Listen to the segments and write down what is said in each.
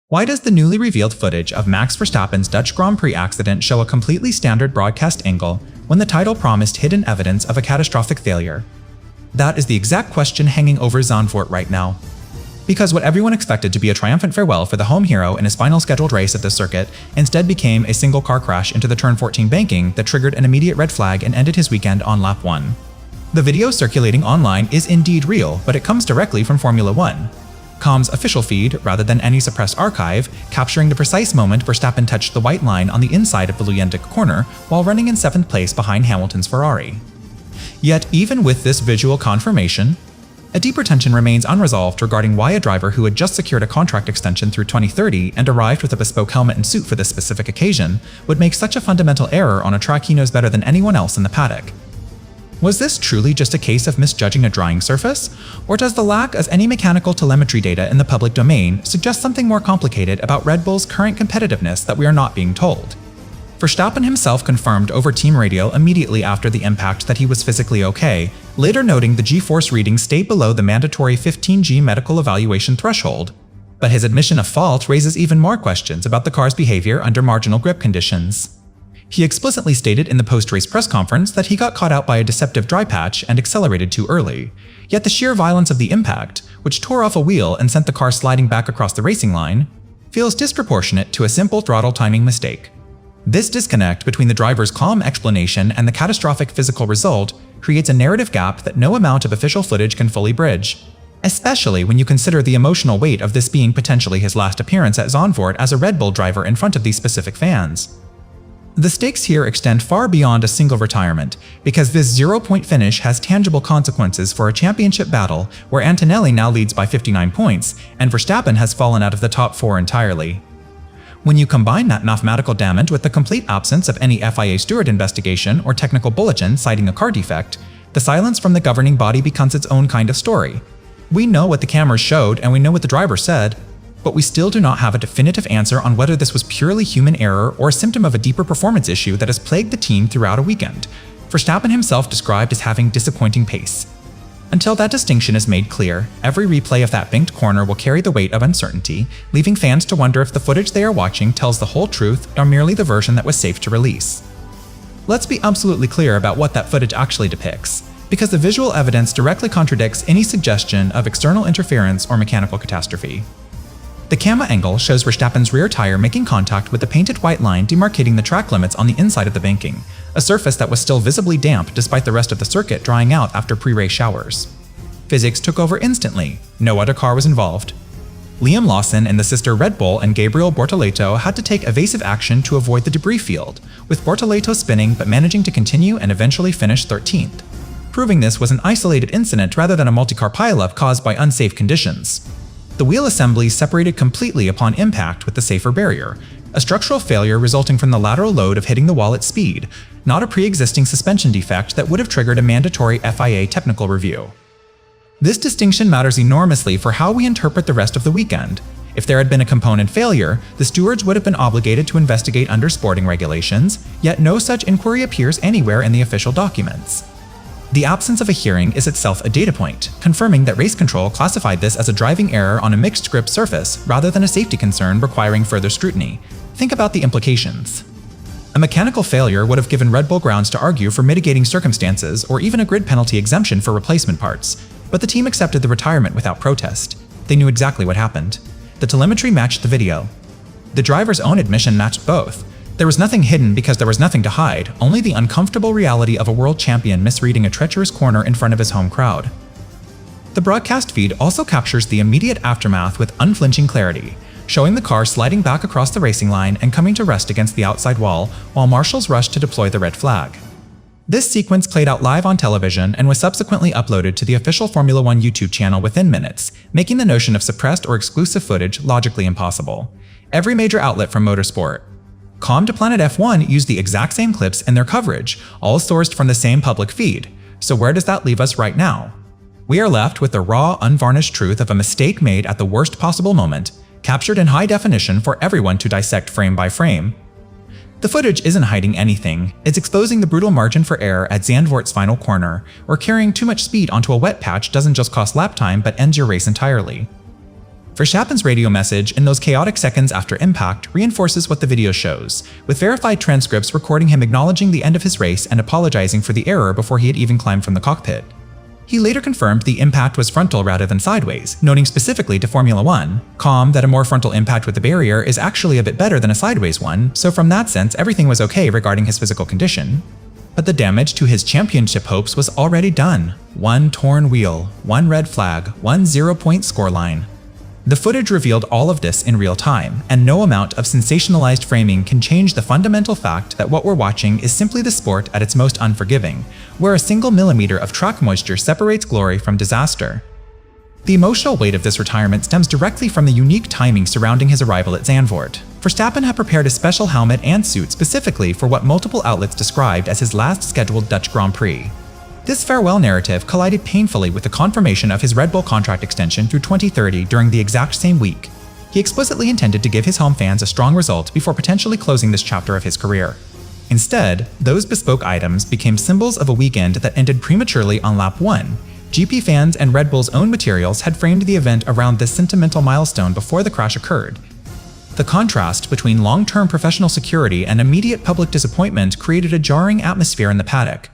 Why does the newly revealed footage of Max Verstappen's Dutch Grand Prix accident show a completely standard broadcast angle when the title promised hidden evidence of a catastrophic failure? That is the exact question hanging over Zandvoort right now. Because what everyone expected to be a triumphant farewell for the home hero in his final scheduled race at the circuit instead became a single car crash into the turn 14 banking that triggered an immediate red flag and ended his weekend on lap 1. The video circulating online is indeed real, but it comes directly from Formula 1. Com's official feed, rather than any suppressed archive, capturing the precise moment Verstappen touched the white line on the inside of the Luyendyk corner while running in 7th place behind Hamilton's Ferrari. Yet even with this visual confirmation, a deeper tension remains unresolved regarding why a driver who had just secured a contract extension through 2030 and arrived with a bespoke helmet and suit for this specific occasion would make such a fundamental error on a track he knows better than anyone else in the paddock. Was this truly just a case of misjudging a drying surface, or does the lack of any mechanical telemetry data in the public domain suggest something more complicated about Red Bull's current competitiveness that we are not being told? Verstappen himself confirmed over team radio immediately after the impact that he was physically okay, later noting the G-force reading stayed below the mandatory 15G medical evaluation threshold. But his admission of fault raises even more questions about the car's behavior under marginal grip conditions. He explicitly stated in the post-race press conference that he got caught out by a deceptive dry patch and accelerated too early. Yet the sheer violence of the impact, which tore off a wheel and sent the car sliding back across the racing line, feels disproportionate to a simple throttle timing mistake. This disconnect between the driver's calm explanation and the catastrophic physical result creates a narrative gap that no amount of official footage can fully bridge, especially when you consider the emotional weight of this being potentially his last appearance at Zandvoort as a Red Bull driver in front of these specific fans. The stakes here extend far beyond a single retirement, because this zero-point finish has tangible consequences for a championship battle where Antonelli now leads by 59 points, and Verstappen has fallen out of the top 4 entirely. When you combine that mathematical damage with the complete absence of any FIA steward investigation or technical bulletin citing a car defect, the silence from the governing body becomes its own kind of story. We know what the cameras showed and we know what the driver said, but we still do not have a definitive answer on whether this was purely human error or a symptom of a deeper performance issue that has plagued the team throughout a weekend. Verstappen himself described as having disappointing pace. Until that distinction is made clear, every replay of that banked corner will carry the weight of uncertainty, leaving fans to wonder if the footage they are watching tells the whole truth or merely the version that was safe to release. Let's be absolutely clear about what that footage actually depicts, because the visual evidence directly contradicts any suggestion of external interference or mechanical catastrophe. The camera angle shows Verstappen's rear tire making contact with the painted white line demarcating the track limits on the inside of the banking, a surface that was still visibly damp despite the rest of the circuit drying out after pre-race showers. Physics took over instantly. No other car was involved. Liam Lawson and the sister Red Bull and Gabriel Bortoleto had to take evasive action to avoid the debris field, with Bortoleto spinning but managing to continue and eventually finish 13th, proving this was an isolated incident rather than a multi-car pileup caused by unsafe conditions. The wheel assembly separated completely upon impact with the safer barrier, a structural failure resulting from the lateral load of hitting the wall at speed, not a pre-existing suspension defect that would have triggered a mandatory FIA technical review. This distinction matters enormously for how we interpret the rest of the weekend. If there had been a component failure, the stewards would have been obligated to investigate under sporting regulations, yet no such inquiry appears anywhere in the official documents. The absence of a hearing is itself a data point, confirming that race control classified this as a driving error on a mixed grip surface rather than a safety concern requiring further scrutiny. Think about the implications. A mechanical failure would have given Red Bull grounds to argue for mitigating circumstances or even a grid penalty exemption for replacement parts, but the team accepted the retirement without protest. They knew exactly what happened. The telemetry matched the video. The driver's own admission matched both. There was nothing hidden because there was nothing to hide, only the uncomfortable reality of a world champion misreading a treacherous corner in front of his home crowd. The broadcast feed also captures the immediate aftermath with unflinching clarity, showing the car sliding back across the racing line and coming to rest against the outside wall while marshals rushed to deploy the red flag. This sequence played out live on television and was subsequently uploaded to the official Formula 1 YouTube channel within minutes, making the notion of suppressed or exclusive footage logically impossible. Every major outlet from motorsport, Com to Planet F1 used the exact same clips in their coverage, all sourced from the same public feed. So where does that leave us right now? We are left with the raw, unvarnished truth of a mistake made at the worst possible moment, captured in high definition for everyone to dissect frame by frame. The footage isn't hiding anything, it's exposing the brutal margin for error at Zandvoort's final corner, where carrying too much speed onto a wet patch doesn't just cost lap time but ends your race entirely. Verstappen's radio message in those chaotic seconds after impact reinforces what the video shows, with verified transcripts recording him acknowledging the end of his race and apologizing for the error before he had even climbed from the cockpit. He later confirmed the impact was frontal rather than sideways, noting specifically to Formula 1, that a more frontal impact with the barrier is actually a bit better than a sideways one, so from that sense everything was okay regarding his physical condition. But the damage to his championship hopes was already done. One torn wheel, one red flag, one 0-point scoreline. The footage revealed all of this in real time, and no amount of sensationalized framing can change the fundamental fact that what we're watching is simply the sport at its most unforgiving, where a single millimeter of track moisture separates glory from disaster. The emotional weight of this retirement stems directly from the unique timing surrounding his arrival at Zandvoort. Verstappen had prepared a special helmet and suit specifically for what multiple outlets described as his last scheduled Dutch Grand Prix. This farewell narrative collided painfully with the confirmation of his Red Bull contract extension through 2030 during the exact same week. He explicitly intended to give his home fans a strong result before potentially closing this chapter of his career. Instead, those bespoke items became symbols of a weekend that ended prematurely on lap 1. GP fans and Red Bull's own materials had framed the event around this sentimental milestone before the crash occurred. The contrast between long-term professional security and immediate public disappointment created a jarring atmosphere in the paddock.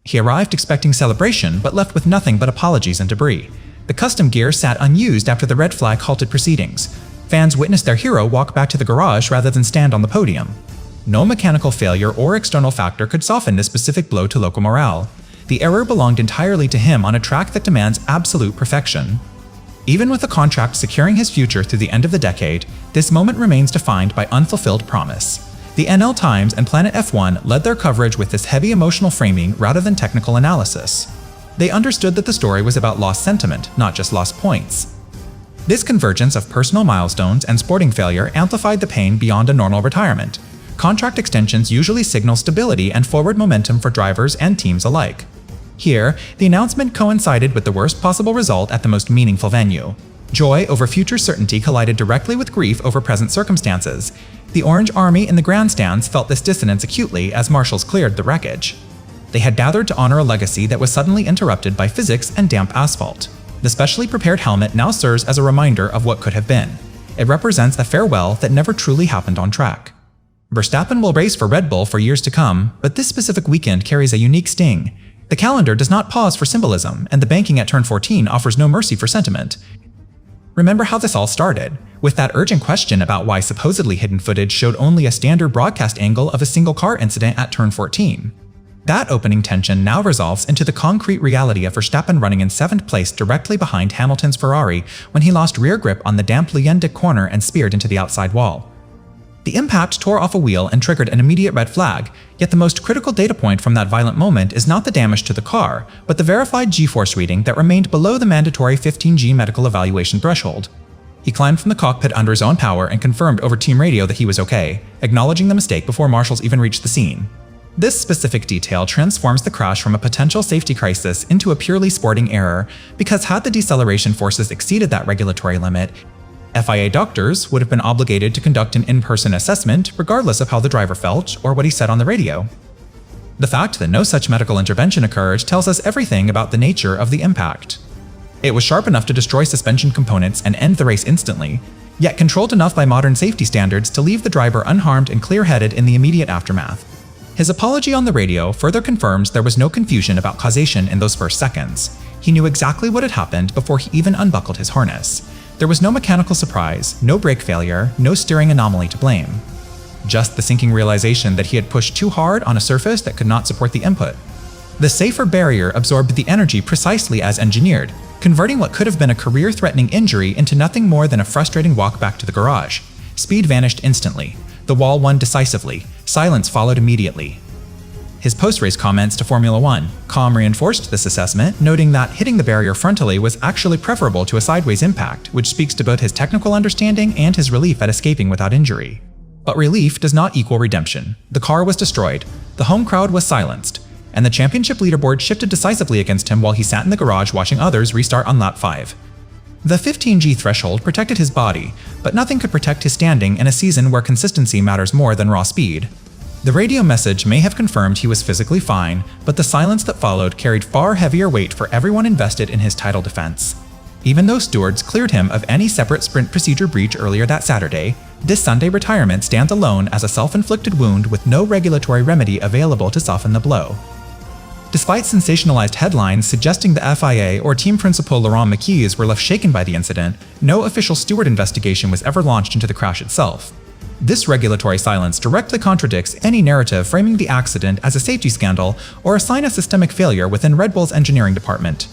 He arrived expecting celebration, but left with nothing but apologies and debris. The custom gear sat unused after the red flag halted proceedings. Fans witnessed their hero walk back to the garage rather than stand on the podium. No mechanical failure or external factor could soften this specific blow to local morale. The error belonged entirely to him on a track that demands absolute perfection. Even with a contract securing his future through the end of the decade, this moment remains defined by unfulfilled promise. The NL Times and Planet F1 led their coverage with this heavy emotional framing rather than technical analysis. They understood that the story was about lost sentiment, not just lost points. This convergence of personal milestones and sporting failure amplified the pain beyond a normal retirement. Contract extensions usually signal stability and forward momentum for drivers and teams alike. Here, the announcement coincided with the worst possible result at the most meaningful venue. Joy over future certainty collided directly with grief over present circumstances. The Orange Army in the grandstands felt this dissonance acutely as marshals cleared the wreckage. They had gathered to honor a legacy that was suddenly interrupted by physics and damp asphalt. The specially prepared helmet now serves as a reminder of what could have been. It represents a farewell that never truly happened on track. Verstappen will race for Red Bull for years to come, but this specific weekend carries a unique sting. The calendar does not pause for symbolism, and the banking at turn 14 offers no mercy for sentiment. Remember how this all started, with that urgent question about why supposedly hidden footage showed only a standard broadcast angle of a single car incident at turn 14. That opening tension now resolves into the concrete reality of Verstappen running in 7th place directly behind Hamilton's Ferrari when he lost rear grip on the damp Leyendic corner and speared into the outside wall. The impact tore off a wheel and triggered an immediate red flag, yet the most critical data point from that violent moment is not the damage to the car, but the verified G-force reading that remained below the mandatory 15G medical evaluation threshold. He climbed from the cockpit under his own power and confirmed over team radio that he was okay, acknowledging the mistake before marshals even reached the scene. This specific detail transforms the crash from a potential safety crisis into a purely sporting error, because had the deceleration forces exceeded that regulatory limit, FIA doctors would have been obligated to conduct an in-person assessment regardless of how the driver felt or what he said on the radio. The fact that no such medical intervention occurred tells us everything about the nature of the impact. It was sharp enough to destroy suspension components and end the race instantly, yet controlled enough by modern safety standards to leave the driver unharmed and clear-headed in the immediate aftermath. His apology on the radio further confirms there was no confusion about causation in those first seconds. He knew exactly what had happened before he even unbuckled his harness. There was no mechanical surprise, no brake failure, no steering anomaly to blame. Just the sinking realization that he had pushed too hard on a surface that could not support the input. The safer barrier absorbed the energy precisely as engineered, converting what could have been a career-threatening injury into nothing more than a frustrating walk back to the garage. Speed vanished instantly. The wall won decisively. Silence followed immediately. His post-race comments to Formula 1 reinforced this assessment, noting that hitting the barrier frontally was actually preferable to a sideways impact, which speaks to both his technical understanding and his relief at escaping without injury. But relief does not equal redemption. The car was destroyed, the home crowd was silenced, and the championship leaderboard shifted decisively against him while he sat in the garage watching others restart on lap 5. The 15G threshold protected his body, but nothing could protect his standing in a season where consistency matters more than raw speed. The radio message may have confirmed he was physically fine, but the silence that followed carried far heavier weight for everyone invested in his title defense. Even though stewards cleared him of any separate sprint procedure breach earlier that Saturday, this Sunday retirement stands alone as a self-inflicted wound with no regulatory remedy available to soften the blow. Despite sensationalized headlines suggesting the FIA or team principal Laurent Mekies were left shaken by the incident, no official steward investigation was ever launched into the crash itself. This regulatory silence directly contradicts any narrative framing the accident as a safety scandal or a sign of systemic failure within Red Bull's engineering department.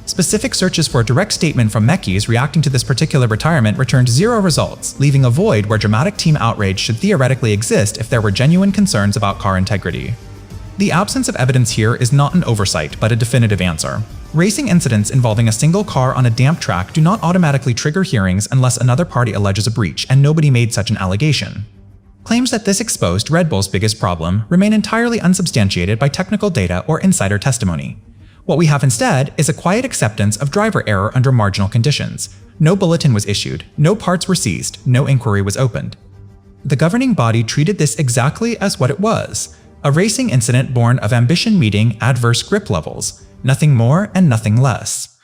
Specific searches for a direct statement from Mekies reacting to this particular retirement returned 0 results, leaving a void where dramatic team outrage should theoretically exist if there were genuine concerns about car integrity. The absence of evidence here is not an oversight, but a definitive answer. Racing incidents involving a single car on a damp track do not automatically trigger hearings unless another party alleges a breach, and nobody made such an allegation. Claims that this exposed Red Bull's biggest problem remain entirely unsubstantiated by technical data or insider testimony. What we have instead is a quiet acceptance of driver error under marginal conditions. No bulletin was issued, no parts were seized, no inquiry was opened. The governing body treated this exactly as what it was: a racing incident born of ambition meeting adverse grip levels, nothing more and nothing less.